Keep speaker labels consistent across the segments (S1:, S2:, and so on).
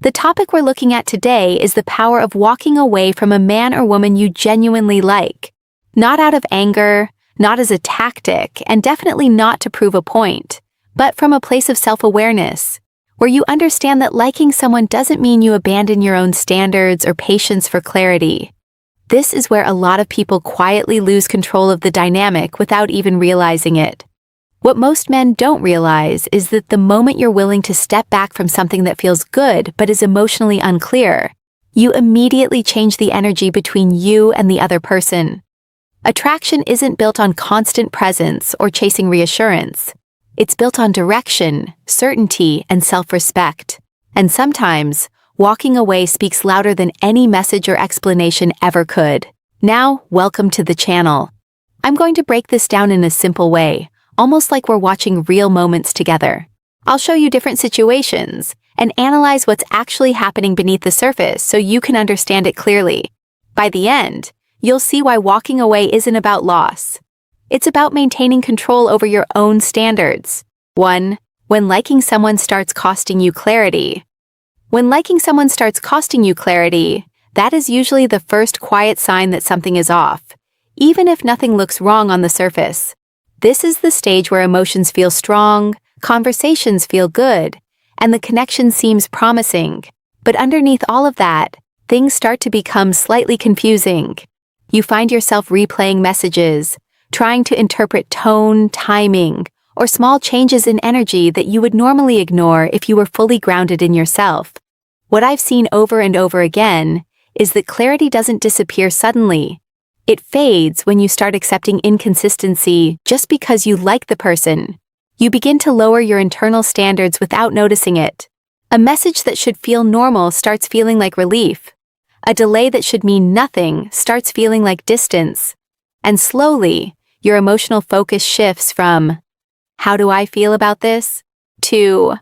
S1: The topic we're looking at today is the power of walking away from a man or woman you genuinely like. Not out of anger, not as a tactic, and definitely not to prove a point, but from a place of self-awareness, where you understand that liking someone doesn't mean you abandon your own standards or patience for clarity. This is where a lot of people quietly lose control of the dynamic without even realizing it. What most men don't realize is that the moment you're willing to step back from something that feels good but is emotionally unclear, you immediately change the energy between you and the other person. Attraction isn't built on constant presence or chasing reassurance. It's built on direction, certainty, and self-respect. And sometimes, walking away speaks louder than any message or explanation ever could. Now, welcome to the channel. I'm going to break this down in a simple way, almost like we're watching real moments together. I'll show you different situations and analyze what's actually happening beneath the surface so you can understand it clearly. By the end, you'll see why walking away isn't about loss. It's about maintaining control over your own standards. 1. When liking someone starts costing you clarity. When liking someone starts costing you clarity, that is usually the first quiet sign that something is off, even if nothing looks wrong on the surface. This is the stage where emotions feel strong, conversations feel good, and the connection seems promising. But underneath all of that, things start to become slightly confusing. You find yourself replaying messages, trying to interpret tone, timing, or small changes in energy that you would normally ignore if you were fully grounded in yourself. What I've seen over and over again is that clarity doesn't disappear suddenly. It fades when you start accepting inconsistency just because you like the person. You begin to lower your internal standards without noticing it. A message that should feel normal starts feeling like relief. A delay that should mean nothing starts feeling like distance. And slowly, your emotional focus shifts from, "How do I feel about this?" to,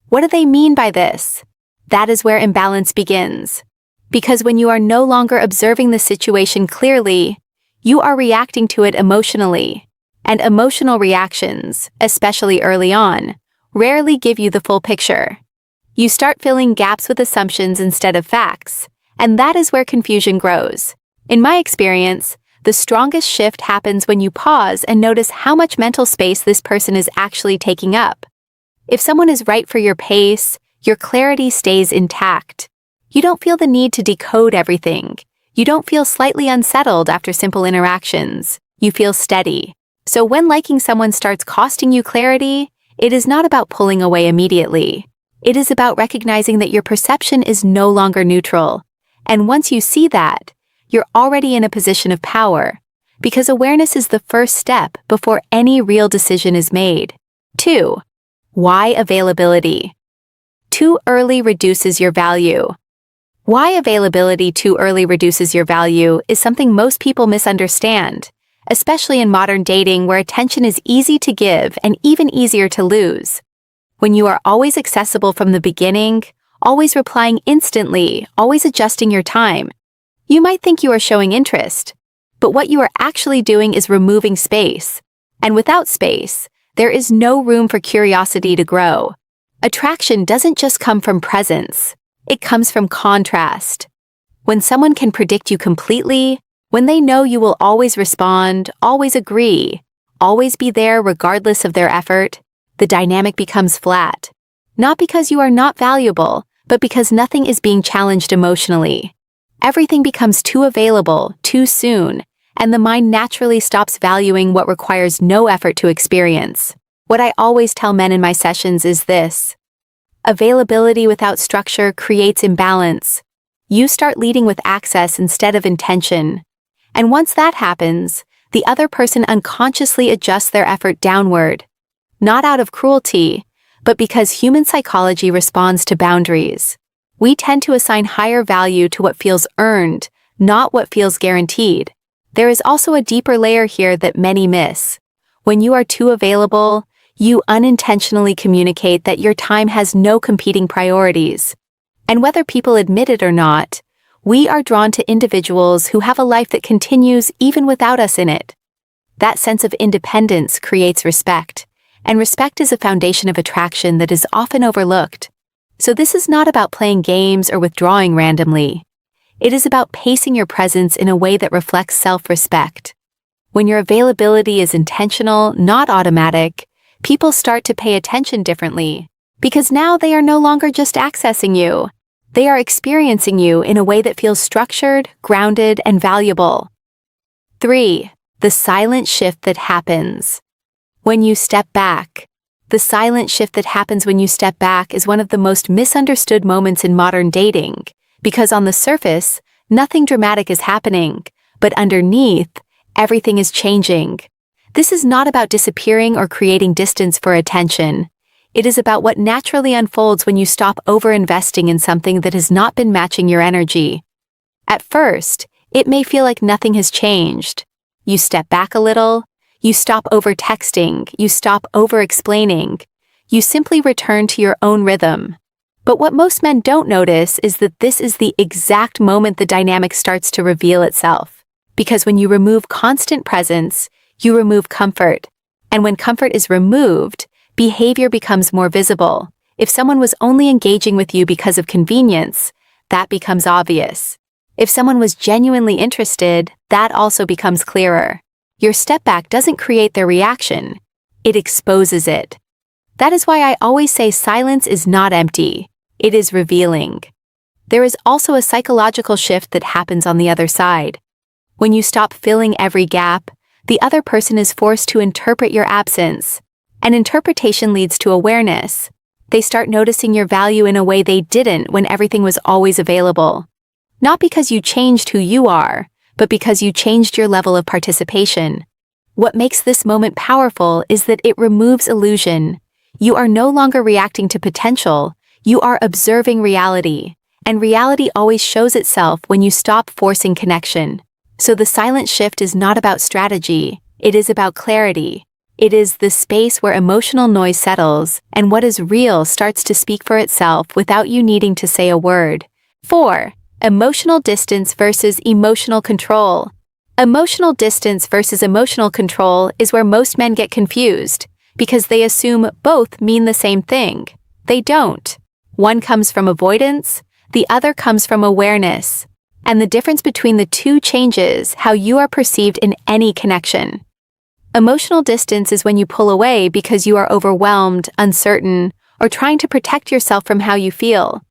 S1: "What do they mean by this?" That is where imbalance begins. Because when you are no longer observing the situation clearly, you are reacting to it emotionally. And emotional reactions, especially early on, rarely give you the full picture. You start filling gaps with assumptions instead of facts, and that is where confusion grows. In my experience, the strongest shift happens when you pause and notice how much mental space this person is actually taking up. If someone is right for your pace, your clarity stays intact. You don't feel the need to decode everything. You don't feel slightly unsettled after simple interactions. You feel steady. So when liking someone starts costing you clarity, it is not about pulling away immediately. It is about recognizing that your perception is no longer neutral. And once you see that, you're already in a position of power, because awareness is the first step before any real decision is made. 2. Why availability? Too early reduces your value. Why availability too early reduces your value is something most people misunderstand, especially in modern dating where attention is easy to give and even easier to lose. When you are always accessible from the beginning, always replying instantly, always adjusting your time, you might think you are showing interest, but what you are actually doing is removing space. And without space, there is no room for curiosity to grow. Attraction doesn't just come from presence. It comes from contrast. When someone can predict you completely, when they know you will always respond, always agree, always be there regardless of their effort, the dynamic becomes flat. Not because you are not valuable, but because nothing is being challenged emotionally. Everything becomes too available, too soon, and the mind naturally stops valuing what requires no effort to experience. What I always tell men in my sessions is this: availability without structure creates imbalance. You start leading with access instead of intention. And once that happens, the other person unconsciously adjusts their effort downward. Not out of cruelty, but because human psychology responds to boundaries. We tend to assign higher value to what feels earned, not what feels guaranteed. There is also a deeper layer here that many miss. When you are too available, you unintentionally communicate that your time has no competing priorities. And whether people admit it or not, we are drawn to individuals who have a life that continues even without us in it. That sense of independence creates respect, and respect is a foundation of attraction that is often overlooked. So this is not about playing games or withdrawing randomly. It is about pacing your presence in a way that reflects self-respect. When your availability is intentional, not automatic, people start to pay attention differently, because now they are no longer just accessing you. They are experiencing you in a way that feels structured, grounded, and valuable. 3. The silent shift that happens when you step back. The silent shift that happens when you step back is one of the most misunderstood moments in modern dating, because on the surface, nothing dramatic is happening, but underneath, everything is changing. This is not about disappearing or creating distance for attention. It is about what naturally unfolds when you stop over-investing in something that has not been matching your energy. At first, it may feel like nothing has changed. You step back a little, you stop over-texting, you stop over-explaining. You simply return to your own rhythm. But what most men don't notice is that this is the exact moment the dynamic starts to reveal itself. Because when you remove constant presence, you remove comfort. And when comfort is removed, behavior becomes more visible. If someone was only engaging with you because of convenience, that becomes obvious. If someone was genuinely interested, that also becomes clearer. Your step back doesn't create their reaction, it exposes it. That is why I always say silence is not empty, it is revealing. There is also a psychological shift that happens on the other side. When you stop filling every gap, the other person is forced to interpret your absence. And interpretation leads to awareness. They start noticing your value in a way they didn't when everything was always available. Not because you changed who you are, but because you changed your level of participation. What makes this moment powerful is that it removes illusion. You are no longer reacting to potential, you are observing reality. And reality always shows itself when you stop forcing connection. So the silent shift is not about strategy, it is about clarity. It is the space where emotional noise settles, and what is real starts to speak for itself without you needing to say a word. 4. Emotional distance versus emotional control. Emotional distance versus emotional control is where most men get confused, because they assume both mean the same thing. They don't. One comes from avoidance, the other comes from awareness. And the difference between the two changes how you are perceived in any connection. Emotional distance is when you pull away because you are overwhelmed, uncertain, or trying to protect yourself from how you feel.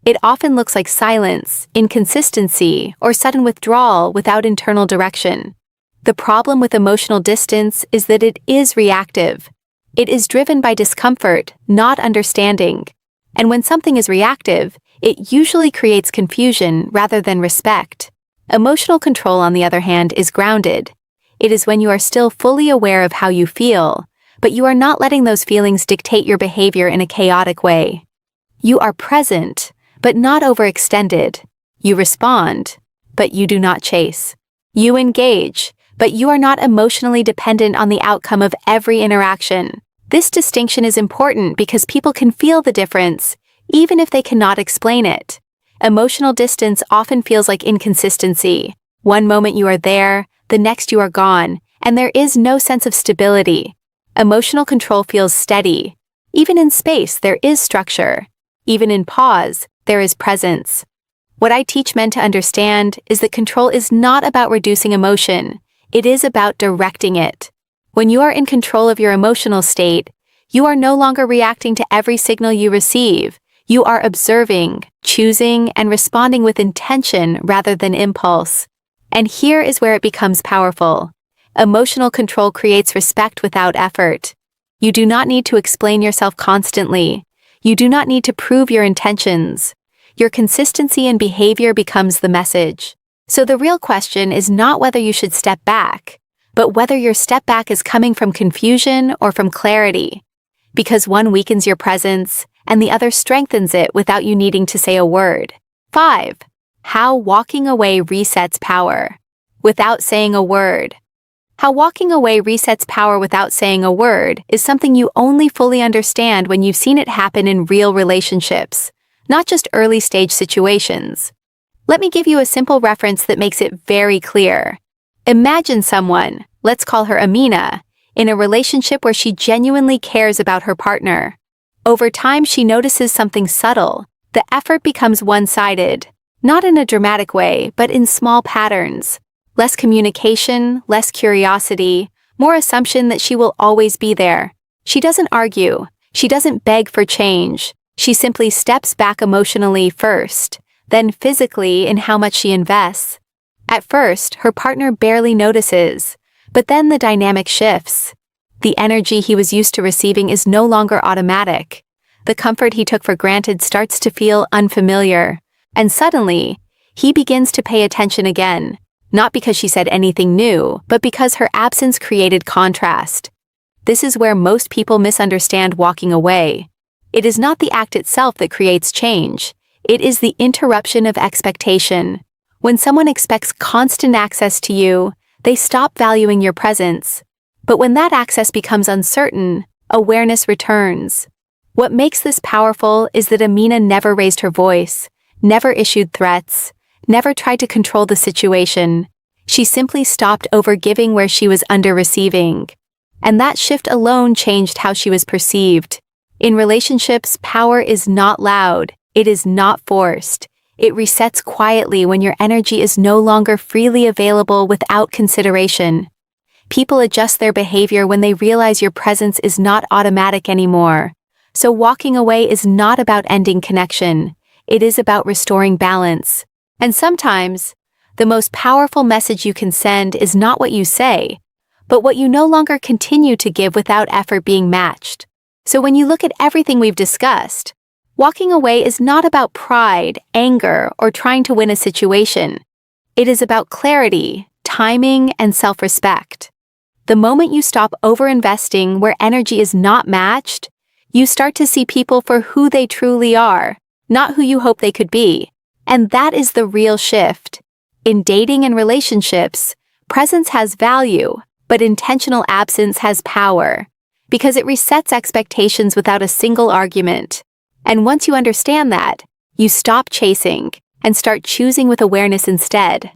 S1: It often looks like silence, inconsistency, or sudden withdrawal without internal direction. The problem with emotional distance is that it is reactive. It is driven by discomfort, not understanding. And when something is reactive, it usually creates confusion rather than respect. Emotional control, on the other hand, is grounded. It is when you are still fully aware of how you feel, but you are not letting those feelings dictate your behavior in a chaotic way. You are present, but not overextended. You respond, but you do not chase. You engage, but you are not emotionally dependent on the outcome of every interaction. This distinction is important because people can feel the difference, even if they cannot explain it. Emotional distance often feels like inconsistency. One moment you are there, the next you are gone, and there is no sense of stability. Emotional control feels steady. Even in space, there is structure. Even in pause, there is presence. What I teach men to understand is that control is not about reducing emotion. It is about directing it. When you are in control of your emotional state, you are no longer reacting to every signal you receive. You are observing, choosing, and responding with intention rather than impulse. And here is where it becomes powerful. Emotional control creates respect without effort. You do not need to explain yourself constantly. You do not need to prove your intentions. Your consistency in behavior becomes the message. So the real question is not whether you should step back, but whether your step back is coming from confusion or from clarity. Because one weakens your presence, and the other strengthens it without you needing to say a word. 5. How walking away resets power. Without saying a word. How walking away resets power without saying a word is something you only fully understand when you've seen it happen in real relationships, not just early-stage situations. Let me give you a simple reference that makes it very clear. Imagine someone, let's call her Amina, in a relationship where she genuinely cares about her partner. Over time, she notices something subtle. The effort becomes one-sided, not in a dramatic way, but in small patterns. Less communication, less curiosity, more assumption that she will always be there. She doesn't argue. She doesn't beg for change. She simply steps back emotionally first, then physically in how much she invests. At first, her partner barely notices, but then the dynamic shifts. The energy he was used to receiving is no longer automatic. The comfort he took for granted starts to feel unfamiliar, and suddenly, he begins to pay attention again, not because she said anything new, but because her absence created contrast. This is where most people misunderstand walking away. It is not the act itself that creates change. It is the interruption of expectation. When someone expects constant access to you, they stop valuing your presence. But when that access becomes uncertain, awareness returns. What makes this powerful is that Amina never raised her voice, never issued threats, never tried to control the situation. She simply stopped overgiving where she was under-receiving. And that shift alone changed how she was perceived. In relationships, power is not loud. It is not forced. It resets quietly when your energy is no longer freely available without consideration. People adjust their behavior when they realize your presence is not automatic anymore. So walking away is not about ending connection. It is about restoring balance. And sometimes, the most powerful message you can send is not what you say, but what you no longer continue to give without effort being matched. So when you look at everything we've discussed, walking away is not about pride, anger, or trying to win a situation. It is about clarity, timing, and self-respect. The moment you stop over-investing where energy is not matched, you start to see people for who they truly are, not who you hope they could be. And that is the real shift. In dating and relationships, presence has value, but intentional absence has power, because it resets expectations without a single argument. And once you understand that, you stop chasing and start choosing with awareness instead.